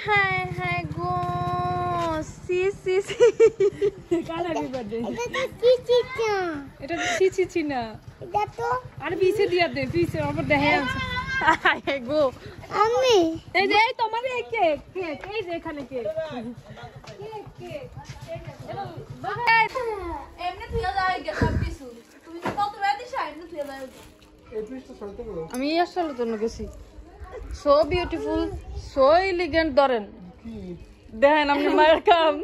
high high গো C C C কাল happy birthday এটা তো চি চি চি না এটা তো আর পিছে দিয়া দে পিছে আবার দেখে আছে হাই গো আমি এই যে তোমার এই কেক কেক এই যে এখানে কেক কেক কেক এমনি তুই যাই গে সব কিছু তুমি তো কত রাতে এমনি তুই যাই এই পিসটা সরতে বলো আমি আসলে তো গেছি সো বিউটিফুল সো এলিগেন্ট ধরেন দেখেন আপনি মায়ের কাম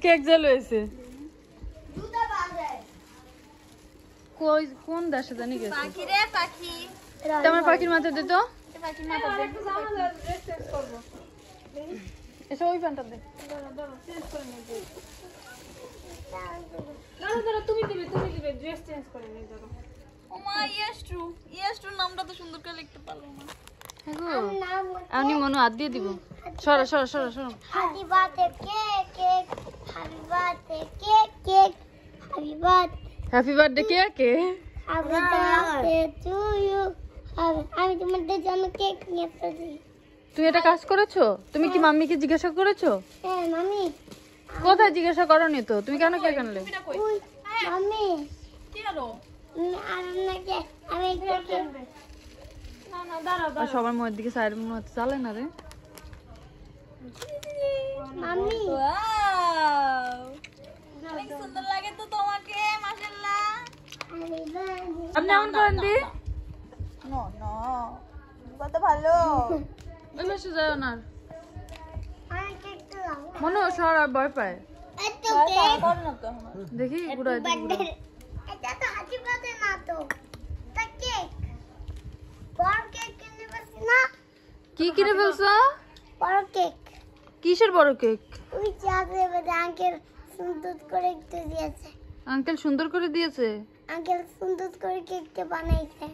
কেক জেল হয়েছে কই কোন দেশে জানি গেছে পাখি রে পাখি তোমার পাখির মাথা দে তো পাখির মাথা দে একটু জামা ড্রেস চেঞ্জ করব এসো ওই প্যান্টটা দে দাঁড়া চেঞ্জ করে নে দাঁড়া তুমি দিবে ড্রেস চেঞ্জ করে নে দাঁড়া ওমা ইয়েস ট্রু নামটা তো সুন্দর করে লিখতে পারলাম না আমি মনে হাত দিয়ে দিব সরো happy birthday cake happy birthday cake happy birthday happy birthday কে হ্যাপি বার্থডে টু ইউ আমি তোমাদের জন্য কেক নিয়ে এসেছি তুমি এটা কাজ করেছো তুমি কি মাম্মিকে জিজ্ঞাসা করেছো হ্যাঁ মাম্মি কোথায় জিজ্ঞাসা করনি তো তুমি কেন কেক আনলে মাম্মি কি আলো আমি না দাঁড়া সবার মুখের দিকে সাইড মতো চলে না রে মাম্মি অনেক সুন্দর লাগে তো তোমাকে মাশাআল্লাহ আপনি এমন করেন দি নো কত ভালো ওই মেসে যায় না মনে সর আর ভয় পায় দেখি ঘুরাই দিই এটা তো হ্যাপি বার্থডে না তো তা কেক বড় কেক কিনে বসি না কি কিনে ফেলছো বড় কেক কিসের বড় কেক ওই চাঁদে বাদে আঙ্কেল সুন্দর করে একটু দিয়েছে আঙ্কেল সুন্দর করে দিয়েছে আঙ্কেল সুন্দর করে কেকটা বানাইছে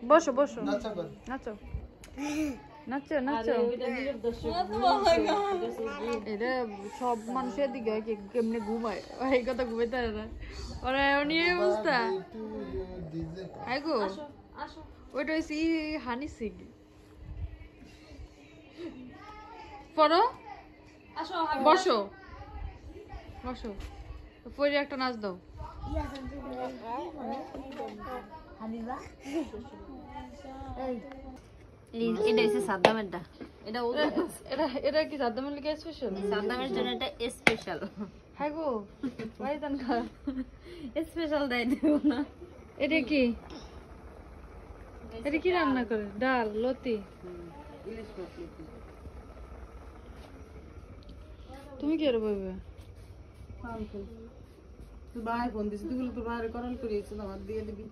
বসো নাচো এটা সব মানুষের দিকে হয় কেমনে ঘুমায় এই কথা ঘুমাইতে পারে না ওরা নিয়ে বুঝতা হ্যাঁ গো ওইটা হয়েছে হানি সিং পড়ো বসো পরে একটা নাচ দাও এটা হচ্ছে সাদ্দামেরটা এটা কি সাদ্দামের লিগে স্পেশাল সাদ্দামের জন্য এটা স্পেশাল হ্যাঁ গো ভাই দান খা স্পেশাল দেয় দেব না এটা কি রান্না করে ডাল লতি তুমি কি আর বলবে তুই বাইরে ফোন দিছিস তুই তো বাইরে করাল করিয়েছিস আমার দিয়ে দিবি